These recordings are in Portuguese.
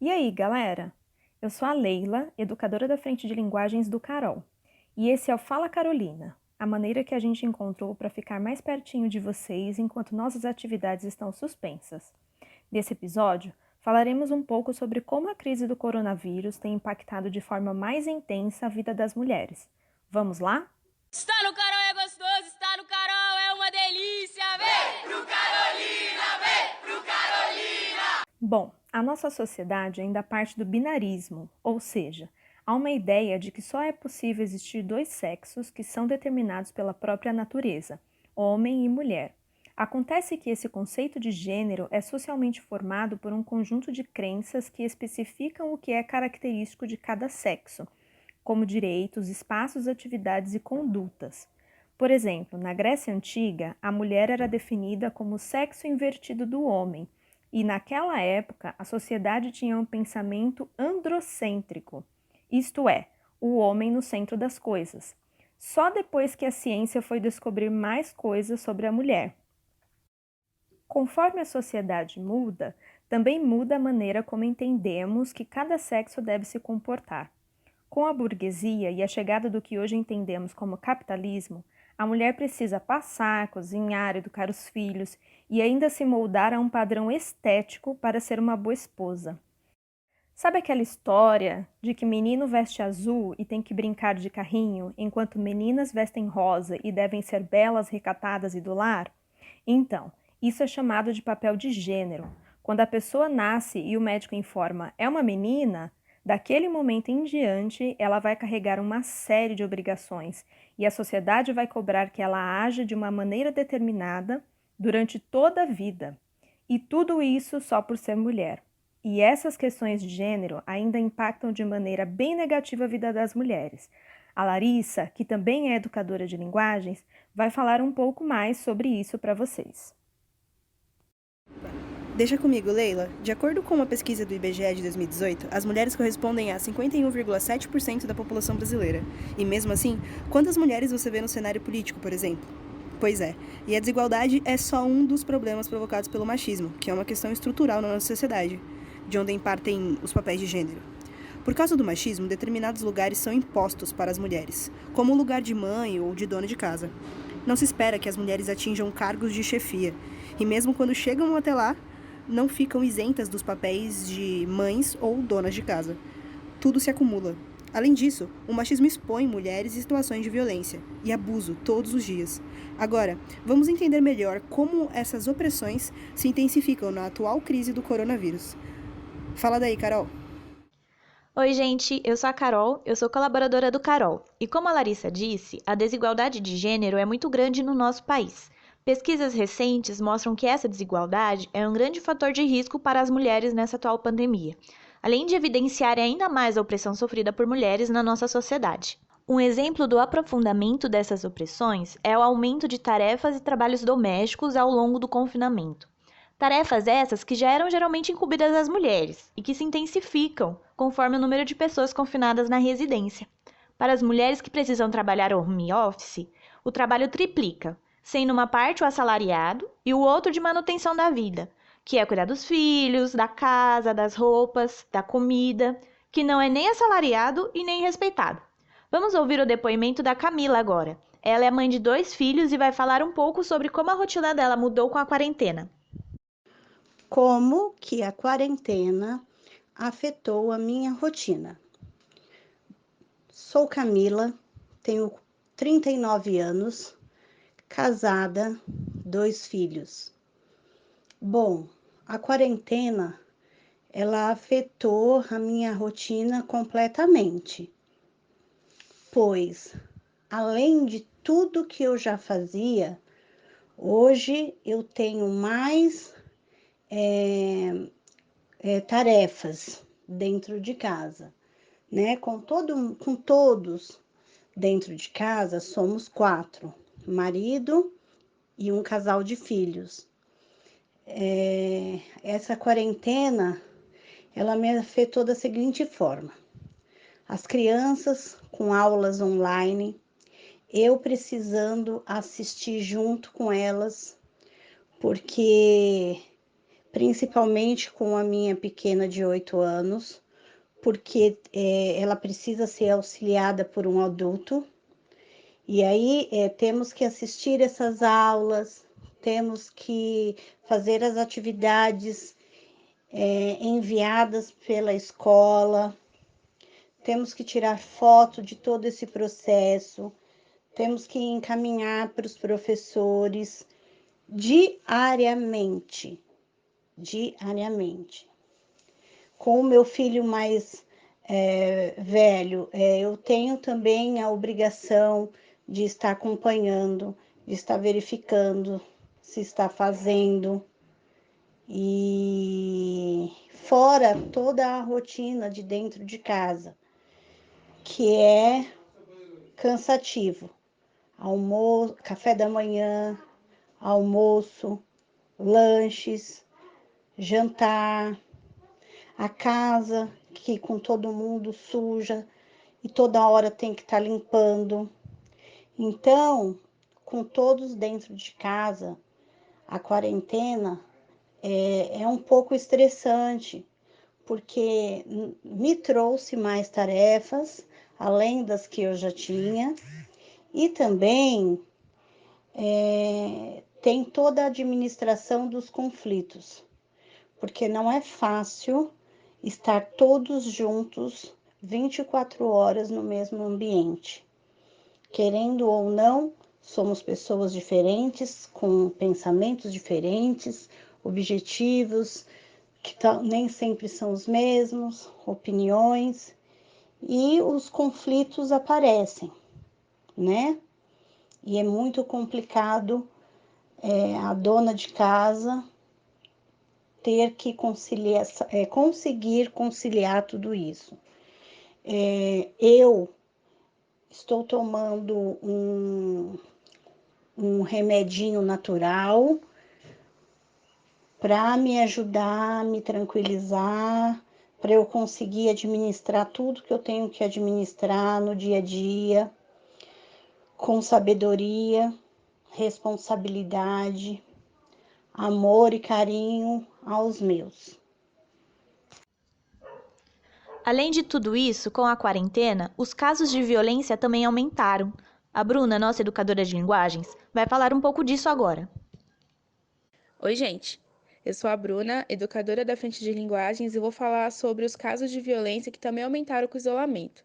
E aí, galera? Eu sou a Leila, educadora da Frente de Linguagens do Carol. E esse é o Fala Carolina, a maneira que a gente encontrou para ficar mais pertinho de vocês enquanto nossas atividades estão suspensas. Nesse episódio, falaremos um pouco sobre como a crise do coronavírus tem impactado de forma mais intensa a vida das mulheres. Vamos lá? Está no Carol é gostoso, está no Carol é uma delícia. Vem pro Carolina, vem pro Carolina! Bom, a nossa sociedade ainda parte do binarismo, ou seja, há uma ideia de que só é possível existir dois sexos que são determinados pela própria natureza, homem e mulher. Acontece que esse conceito de gênero é socialmente formado por um conjunto de crenças que especificam o que é característico de cada sexo, como direitos, espaços, atividades e condutas. Por exemplo, na Grécia Antiga, a mulher era definida como o sexo invertido do homem, e naquela época a sociedade tinha um pensamento androcêntrico, isto é, o homem no centro das coisas. Só depois que a ciência foi descobrir mais coisas sobre a mulher. Conforme a sociedade muda, também muda a maneira como entendemos que cada sexo deve se comportar. Com a burguesia e a chegada do que hoje entendemos como capitalismo, a mulher precisa passar, cozinhar, educar os filhos e ainda se moldar a um padrão estético para ser uma boa esposa. Sabe aquela história de que menino veste azul e tem que brincar de carrinho, enquanto meninas vestem rosa e devem ser belas, recatadas e do lar? Então, isso é chamado de papel de gênero. Quando a pessoa nasce e o médico informa é uma menina, daquele momento em diante ela vai carregar uma série de obrigações e a sociedade vai cobrar que ela haja de uma maneira determinada durante toda a vida. E tudo isso só por ser mulher. E essas questões de gênero ainda impactam de maneira bem negativa a vida das mulheres. A Larissa, que também é educadora de linguagens, vai falar um pouco mais sobre isso para vocês. Deixa comigo, Leila. De acordo com uma pesquisa do IBGE de 2018, as mulheres correspondem a 51,7% da população brasileira. E mesmo assim, quantas mulheres você vê no cenário político, por exemplo? Pois é, e a desigualdade é só um dos problemas provocados pelo machismo, que é uma questão estrutural na nossa sociedade, de onde partem os papéis de gênero. Por causa do machismo, determinados lugares são impostos para as mulheres, como o lugar de mãe ou de dona de casa. Não se espera que as mulheres atinjam cargos de chefia, e mesmo quando chegam até lá, não ficam isentas dos papéis de mães ou donas de casa. Tudo se acumula. Além disso, o machismo expõe mulheres em situações de violência e abuso todos os dias. Agora, vamos entender melhor como essas opressões se intensificam na atual crise do coronavírus. Fala daí, Carol. Oi, gente, eu sou a Carol, eu sou colaboradora do Carol. E como a Larissa disse, a desigualdade de gênero é muito grande no nosso país. Pesquisas recentes mostram que essa desigualdade é um grande fator de risco para as mulheres nessa atual pandemia, além de evidenciar ainda mais a opressão sofrida por mulheres na nossa sociedade. Um exemplo do aprofundamento dessas opressões é o aumento de tarefas e trabalhos domésticos ao longo do confinamento. Tarefas essas que já eram geralmente incumbidas às mulheres e que se intensificam conforme o número de pessoas confinadas na residência. Para as mulheres que precisam trabalhar home office, o trabalho triplica, sendo uma parte o assalariado e o outro de manutenção da vida, que é cuidar dos filhos, da casa, das roupas, da comida, que não é nem assalariado e nem respeitado. Vamos ouvir o depoimento da Camila agora. Ela é mãe de 2 filhos e vai falar um pouco sobre como a rotina dela mudou com a quarentena. Como que a quarentena afetou a minha rotina? Sou Camila, tenho 39 anos, casada, 2 filhos. Bom, a quarentena, ela afetou a minha rotina completamente, pois, além de tudo que eu já fazia, hoje eu tenho mais tarefas dentro de casa, né? Com todos dentro de casa, somos 4, marido e um casal de filhos. Essa quarentena, ela me afetou da seguinte forma: as crianças com aulas online, eu precisando assistir junto com elas, porque principalmente com a minha pequena de 8 anos, porque ela precisa ser auxiliada por um adulto. E aí temos que assistir essas aulas, temos que fazer as atividades enviadas pela escola, temos que tirar foto de todo esse processo, temos que encaminhar para os professores diariamente. Com o meu filho mais velho, eu tenho também a obrigação de estar acompanhando, de estar verificando se está fazendo. E fora toda a rotina de dentro de casa, que é cansativo. Café da manhã, almoço, lanches, jantar, a casa que com todo mundo suja e toda hora tem que estar limpando. Então, com todos dentro de casa, a quarentena é um pouco estressante, porque me trouxe mais tarefas, além das que eu já tinha, e também tem toda a administração dos conflitos, porque não é fácil estar todos juntos 24 horas no mesmo ambiente. Querendo ou não, somos pessoas diferentes, com pensamentos diferentes, objetivos que nem sempre são os mesmos, opiniões, e os conflitos aparecem, né? E é muito complicado a dona de casa ter que conseguir conciliar tudo isso. Eu estou tomando um remedinho natural para me ajudar, a me tranquilizar, para eu conseguir administrar tudo que eu tenho que administrar no dia a dia, com sabedoria, responsabilidade, amor e carinho aos meus. Além de tudo isso, com a quarentena, os casos de violência também aumentaram. A Bruna, nossa educadora de linguagens, vai falar um pouco disso agora. Oi, gente. Eu sou a Bruna, educadora da Frente de Linguagens, e vou falar sobre os casos de violência que também aumentaram com o isolamento.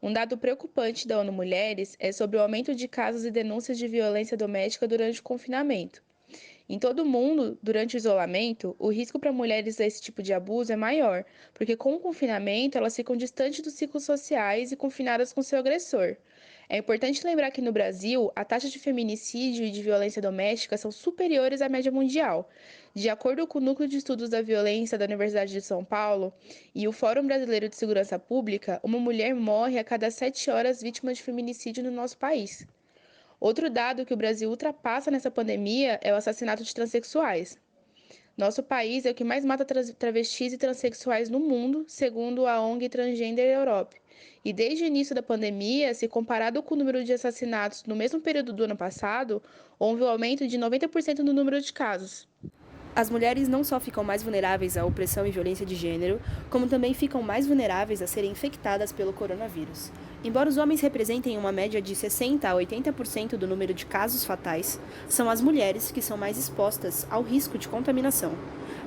Um dado preocupante da ONU Mulheres é sobre o aumento de casos e denúncias de violência doméstica durante o confinamento. Em todo o mundo, durante o isolamento, o risco para mulheres desse tipo de abuso é maior, porque com o confinamento elas ficam distantes dos ciclos sociais e confinadas com seu agressor. É importante lembrar que no Brasil, a taxa de feminicídio e de violência doméstica são superiores à média mundial. De acordo com o Núcleo de Estudos da Violência da Universidade de São Paulo e o Fórum Brasileiro de Segurança Pública, uma mulher morre a cada 7 horas vítima de feminicídio no nosso país. Outro dado que o Brasil ultrapassa nessa pandemia é o assassinato de transexuais. Nosso país é o que mais mata travestis e transexuais no mundo, segundo a ONG Transgender Europe. E desde o início da pandemia, se comparado com o número de assassinatos no mesmo período do ano passado, houve um aumento de 90% no número de casos. As mulheres não só ficam mais vulneráveis à opressão e violência de gênero, como também ficam mais vulneráveis a serem infectadas pelo coronavírus. Embora os homens representem uma média de 60% a 80% do número de casos fatais, são as mulheres que são mais expostas ao risco de contaminação.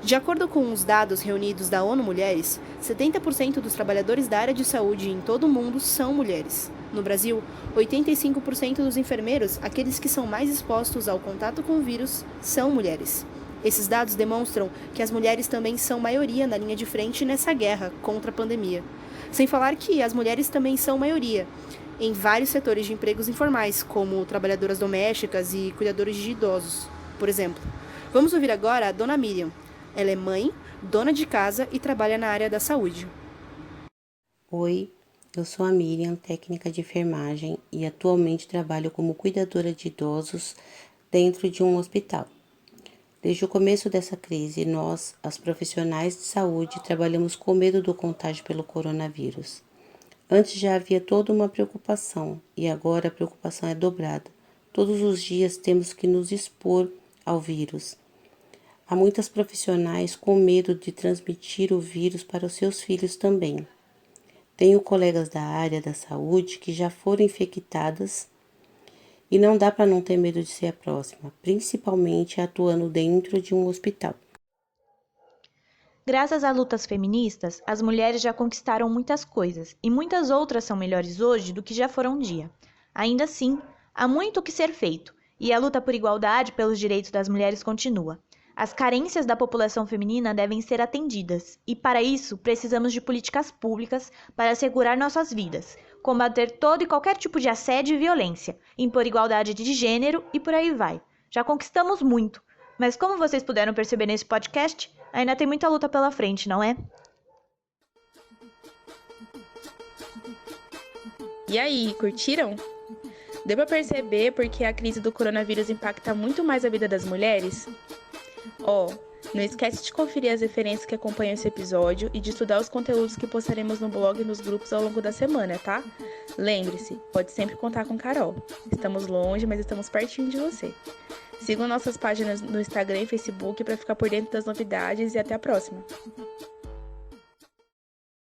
De acordo com os dados reunidos da ONU Mulheres, 70% dos trabalhadores da área de saúde em todo o mundo são mulheres. No Brasil, 85% dos enfermeiros, aqueles que são mais expostos ao contato com o vírus, são mulheres. Esses dados demonstram que as mulheres também são maioria na linha de frente nessa guerra contra a pandemia. Sem falar que as mulheres também são maioria em vários setores de empregos informais, como trabalhadoras domésticas e cuidadores de idosos, por exemplo. Vamos ouvir agora a Dona Miriam. Ela é mãe, dona de casa e trabalha na área da saúde. Oi, eu sou a Miriam, técnica de enfermagem, e atualmente trabalho como cuidadora de idosos dentro de um hospital. Desde o começo dessa crise, nós, as profissionais de saúde, trabalhamos com medo do contágio pelo coronavírus. Antes já havia toda uma preocupação e agora a preocupação é dobrada. Todos os dias temos que nos expor ao vírus. Há muitas profissionais com medo de transmitir o vírus para os seus filhos também. Tenho colegas da área da saúde que já foram infectadas e não dá para não ter medo de ser a próxima, principalmente atuando dentro de um hospital. Graças a lutas feministas, as mulheres já conquistaram muitas coisas e muitas outras são melhores hoje do que já foram um dia. Ainda assim, há muito o que ser feito e a luta por igualdade pelos direitos das mulheres continua. As carências da população feminina devem ser atendidas e, para isso, precisamos de políticas públicas para assegurar nossas vidas, combater todo e qualquer tipo de assédio e violência, impor igualdade de gênero e por aí vai. Já conquistamos muito, mas como vocês puderam perceber nesse podcast, ainda tem muita luta pela frente, não é? E aí, curtiram? Deu pra perceber porque a crise do coronavírus impacta muito mais a vida das mulheres? Não esquece de conferir as referências que acompanham esse episódio e de estudar os conteúdos que postaremos no blog e nos grupos ao longo da semana, tá? Lembre-se, pode sempre contar com Carol. Estamos longe, mas estamos pertinho de você. Sigam nossas páginas no Instagram e Facebook para ficar por dentro das novidades e até a próxima!